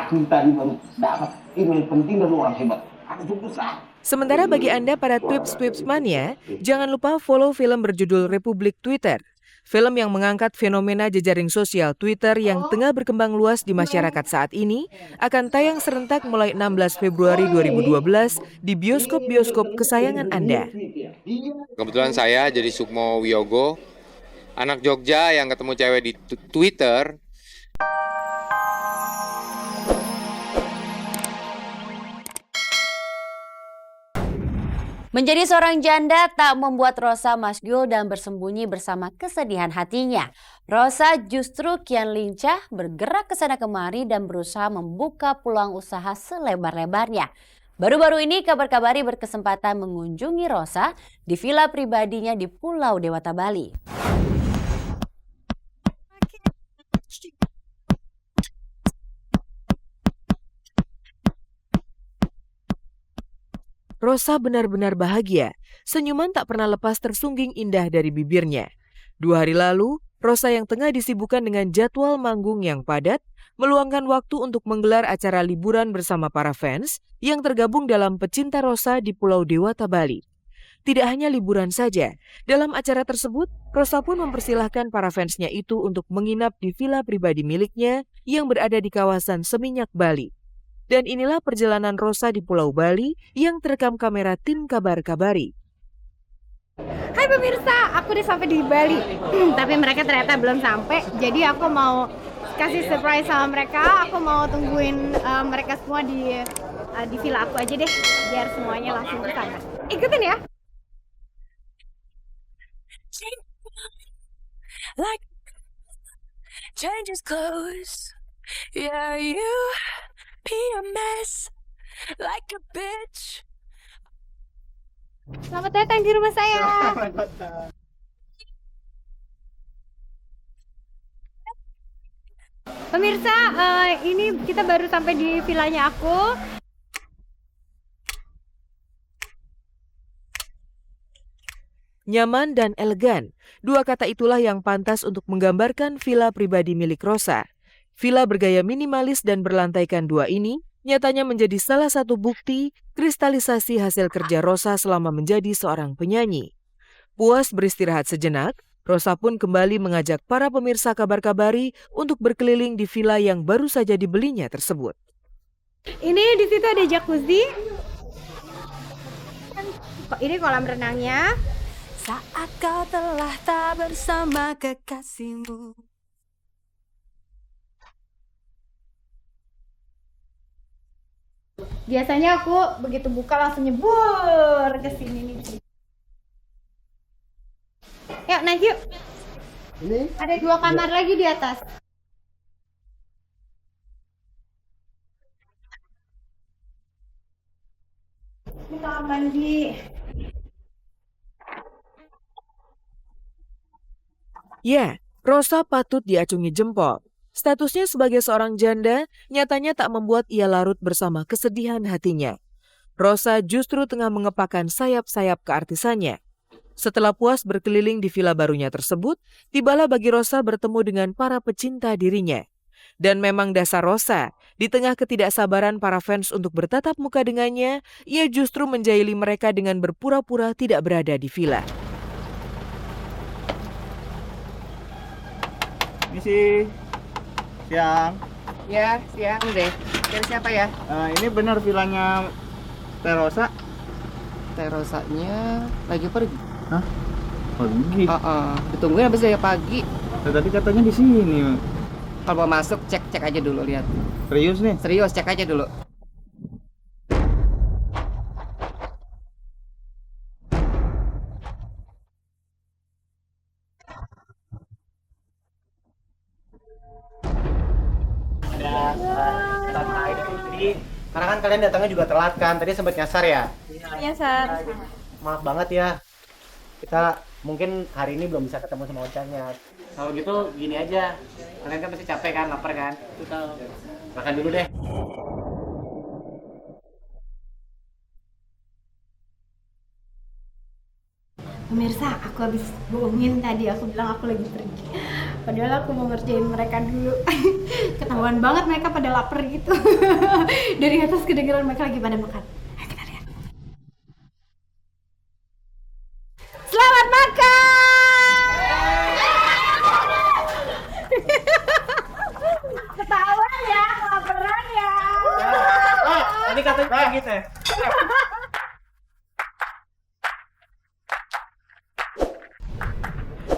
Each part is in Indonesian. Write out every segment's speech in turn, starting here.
aku tadi baru dapat email penting dari orang hebat. Aku tunggu sah. Sementara bagi Anda para Twips mania, jangan lupa follow film berjudul Republik Twitter. Film yang mengangkat fenomena jejaring sosial Twitter yang tengah berkembang luas di masyarakat saat ini akan tayang serentak mulai 16 Februari 2012 di bioskop-bioskop kesayangan Anda. Kebetulan saya jadi Sukmo Wiyogo, anak Jogja yang ketemu cewek di Twitter. Menjadi seorang janda tak membuat Rosa masgul dan bersembunyi bersama kesedihan hatinya. Rosa justru kian lincah bergerak ke sana kemari dan berusaha membuka peluang usaha selebar-lebarnya. Baru-baru ini Kabar Kabari berkesempatan mengunjungi Rosa di villa pribadinya di Pulau Dewata, Bali. Rosa benar-benar bahagia. Senyuman tak pernah lepas tersungging indah dari bibirnya. 2 hari lalu, Rosa yang tengah disibukkan dengan jadwal manggung yang padat, meluangkan waktu untuk menggelar acara liburan bersama para fans yang tergabung dalam Pecinta Rosa di Pulau Dewata, Bali. Tidak hanya liburan saja, dalam acara tersebut, Rosa pun mempersilahkan para fansnya itu untuk menginap di villa pribadi miliknya yang berada di kawasan Seminyak, Bali. Dan inilah perjalanan Rosa di Pulau Bali yang terekam kamera tim Kabar Kabari. Hai pemirsa, aku udah sampai di Bali. Tapi mereka ternyata belum sampai. Jadi aku mau kasih surprise sama mereka. Aku mau tungguin mereka semua di villa aku aja deh, biar semuanya langsung ke sana. Ikutin ya. Like changes clothes, yeah, you be a mess like a bitch. Selamat datang di rumah saya. Pemirsa, ini kita baru sampai di villanya aku. Nyaman dan elegan, 2 kata itulah yang pantas untuk menggambarkan villa pribadi milik Rosa. Villa bergaya minimalis dan berlantaikan 2 ini nyatanya menjadi salah satu bukti kristalisasi hasil kerja Rosa selama menjadi seorang penyanyi. Puas beristirahat sejenak, Rosa pun kembali mengajak para pemirsa Kabar Kabari untuk berkeliling di villa yang baru saja dibelinya tersebut. Ini di situ ada jacuzzi. Ini kolam renangnya. Saat kau telah tak bersama kekasihmu. Biasanya aku begitu buka langsung nyebur ke sini nih. Yuk naik yuk. Ini ada 2 kamar lagi di atas. Ini kamar mandi. Ya, Rosa patut diacungi jempol. Statusnya sebagai seorang janda nyatanya tak membuat ia larut bersama kesedihan hatinya. Rosa justru tengah mengepakkan sayap-sayap keartisannya. Setelah puas berkeliling di villa barunya tersebut, tibalah bagi Rosa bertemu dengan para pecinta dirinya. Dan memang dasar Rosa, di tengah ketidaksabaran para fans untuk bertatap muka dengannya, ia justru menjahili mereka dengan berpura-pura tidak berada di villa. Misi siang. Ya, siang deh. Dari siapa ya? Ini benar villanya Terosa? Terosanya lagi pergi. Hah? Pergi? Ditungguin habis dari pagi. Tadi katanya di sini. Kalau mau masuk, cek aja dulu, lihat. Serius nih? Serius, cek aja dulu. Karena kan kalian datangnya juga telat kan, tadi sempat nyasar ya? Nyasar. Maaf banget ya, kita mungkin hari ini belum bisa ketemu sama Ocanya. Kalau gitu gini aja, kalian kan pasti capek kan, lapar kan? Makan dulu deh. Pemirsa, aku habis bohongin tadi, aku bilang aku lagi pergi. Padahal aku mau ngerjain mereka dulu. Ketahuan banget mereka pada lapar gitu. Dari atas kedengeran mereka lagi pada makan. Ayo kita lihat. Selamat makan! Ketahuan ya, kelaparan ya. Ini katanya gitu ya.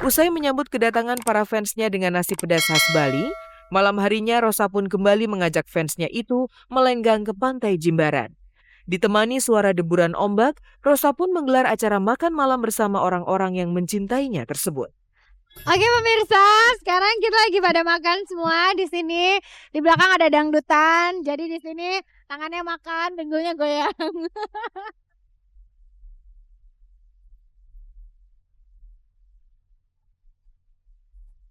Usai menyambut kedatangan para fansnya dengan nasi pedas khas Bali, malam harinya Rosa pun kembali mengajak fansnya itu melenggang ke pantai Jimbaran. Ditemani suara deburan ombak, Rosa pun menggelar acara makan malam bersama orang-orang yang mencintainya tersebut. Oke pemirsa, sekarang kita lagi pada makan semua di sini. Di belakang ada dangdutan, jadi di sini tangannya makan, dengkulnya goyang.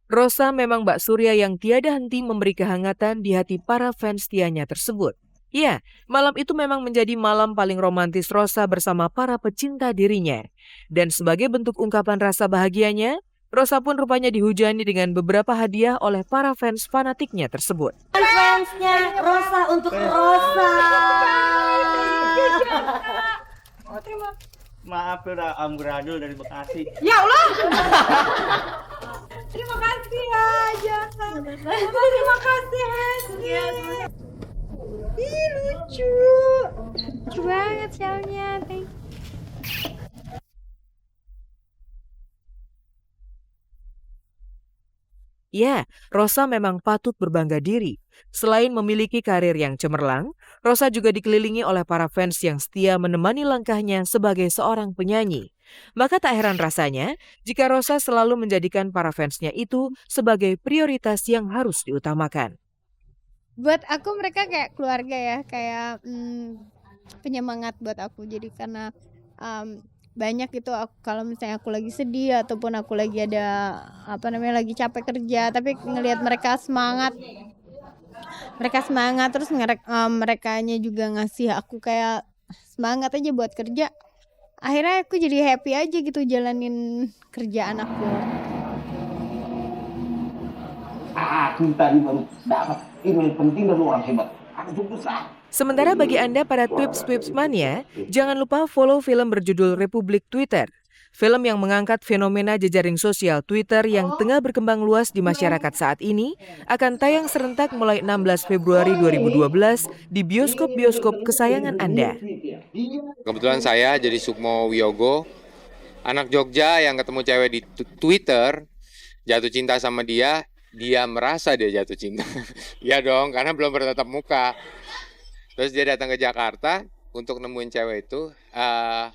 Rosa memang Mbak Surya yang tiada henti memberi kehangatan di hati para fans setianya tersebut. Ya, malam itu memang menjadi malam paling romantis Rosa bersama para pecinta dirinya. Dan sebagai bentuk ungkapan rasa bahagianya, Rosa pun rupanya dihujani dengan beberapa hadiah oleh para fans fanatiknya tersebut. Fansnya Rosa untuk Rosa. Maaf udah amburadul dari Bekasi. Ya Allah. Terima kasih ya, jangan. Terima kasih Hesni. Ih lucu. Lucu banget shellnya. Thank you. Ya, Rosa memang patut berbangga diri. Selain memiliki karir yang cemerlang, Rosa juga dikelilingi oleh para fans yang setia menemani langkahnya sebagai seorang penyanyi. Maka tak heran rasanya jika Rosa selalu menjadikan para fansnya itu sebagai prioritas yang harus diutamakan. Buat aku mereka kayak keluarga ya, kayak penyemangat buat aku. Jadi karena banyak itu kalau misalnya aku lagi sedih ataupun aku lagi ada lagi capek kerja, tapi ngelihat mereka semangat terus merekanya juga ngasih aku kayak semangat aja buat kerja. Akhirnya aku jadi happy aja gitu jalanin kerjaan aku. Aku tadi baru dapat email penting dari orang hebat. Aku tunggu sah. Sementara bagi Anda para Twips mania, jangan lupa follow film berjudul Republik Twitter. Film yang mengangkat fenomena jejaring sosial Twitter yang tengah berkembang luas di masyarakat saat ini akan tayang serentak mulai 16 Februari 2012 di bioskop-bioskop kesayangan Anda. Kebetulan saya jadi Sukmo Wiyogo, anak Jogja yang ketemu cewek di Twitter, jatuh cinta sama dia merasa dia jatuh cinta. Ya dong, karena belum bertatap muka. Terus dia datang ke Jakarta untuk nemuin cewek itu,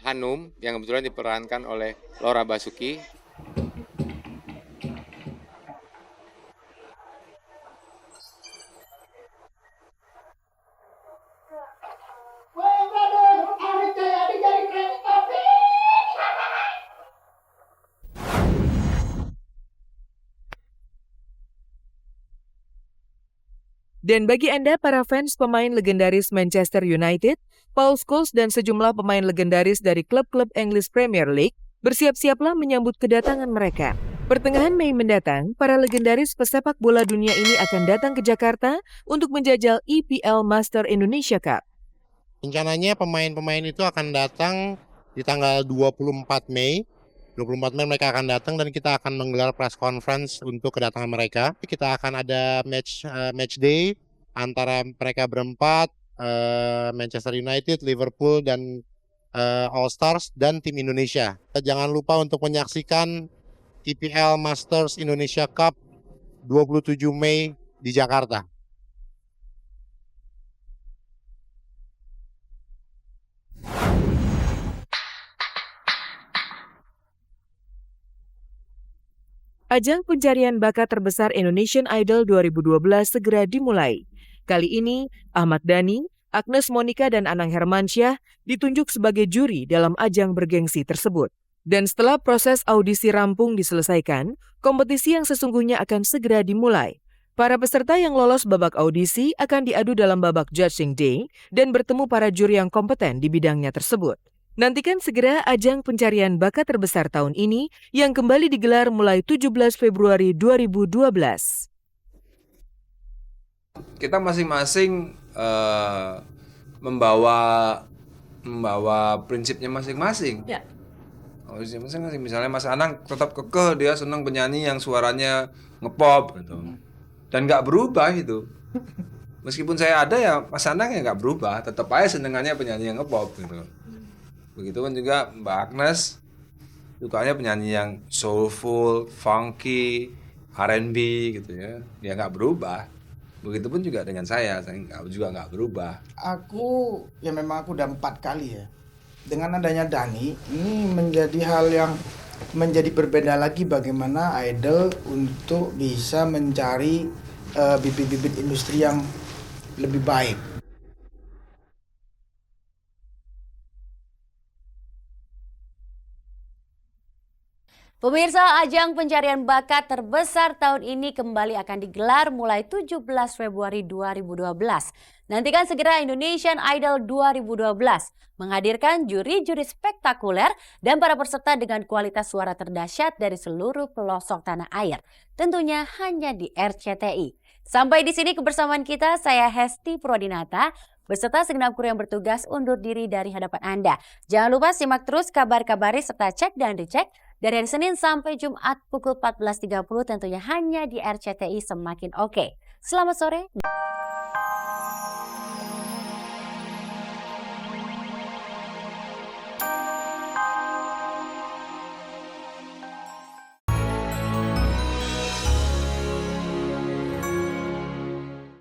Hanum, yang kebetulan diperankan oleh Laura Basuki. Dan bagi Anda para fans pemain legendaris Manchester United, Paul Scholes dan sejumlah pemain legendaris dari klub-klub English Premier League, bersiap-siaplah menyambut kedatangan mereka. Pertengahan Mei mendatang, para legendaris pesepak bola dunia ini akan datang ke Jakarta untuk menjajal EPL Master Indonesia Cup. Rencananya pemain-pemain itu akan datang di tanggal 24 Mei. 24 Mei mereka akan datang dan kita akan menggelar press conference untuk kedatangan mereka. Kita akan ada match day antara mereka berempat, Manchester United, Liverpool, dan All Stars dan tim Indonesia. Jangan lupa untuk menyaksikan EPL Masters Indonesia Cup 27 Mei di Jakarta. Ajang pencarian bakat terbesar Indonesian Idol 2012 segera dimulai. Kali ini, Ahmad Dhani, Agnes Monica, dan Anang Hermansyah ditunjuk sebagai juri dalam ajang bergengsi tersebut. Dan setelah proses audisi rampung diselesaikan, kompetisi yang sesungguhnya akan segera dimulai. Para peserta yang lolos babak audisi akan diadu dalam babak judging day dan bertemu para juri yang kompeten di bidangnya tersebut. Nantikan segera ajang pencarian bakat terbesar tahun ini yang kembali digelar mulai 17 Februari 2012. Kita masing-masing membawa prinsipnya masing-masing. Ya. Masing-masing. Misalnya Mas Anang tetap kekeh, dia senang penyanyi yang suaranya ngepop gitu. Dan nggak berubah itu. Meskipun saya ada ya Mas Anang ya nggak berubah, tetap aja senengannya penyanyi yang ngepop gitu. Begitu kan juga Mbak Agnes sukanya penyanyi yang soulful, funky, R&B gitu ya. Dia nggak berubah. Begitupun juga dengan saya juga nggak berubah. Aku ya memang aku udah 4 kali ya. Dengan adanya Dani ini menjadi hal yang menjadi berbeda lagi bagaimana idol untuk bisa mencari bibit-bibit industri yang lebih baik. Pemirsa, ajang pencarian bakat terbesar tahun ini kembali akan digelar mulai 17 Februari 2012. Nantikan segera Indonesian Idol 2012 menghadirkan juri-juri spektakuler dan para peserta dengan kualitas suara terdahsyat dari seluruh pelosok tanah air. Tentunya hanya di RCTI. Sampai di sini kebersamaan kita, saya Hesti Prodinata beserta segenap kru yang bertugas undur diri dari hadapan Anda. Jangan lupa simak terus kabar-kabari serta cek dan dicek dari hari Senin sampai Jumat pukul 14.30 tentunya hanya di RCTI Semakin Oke. Selamat sore.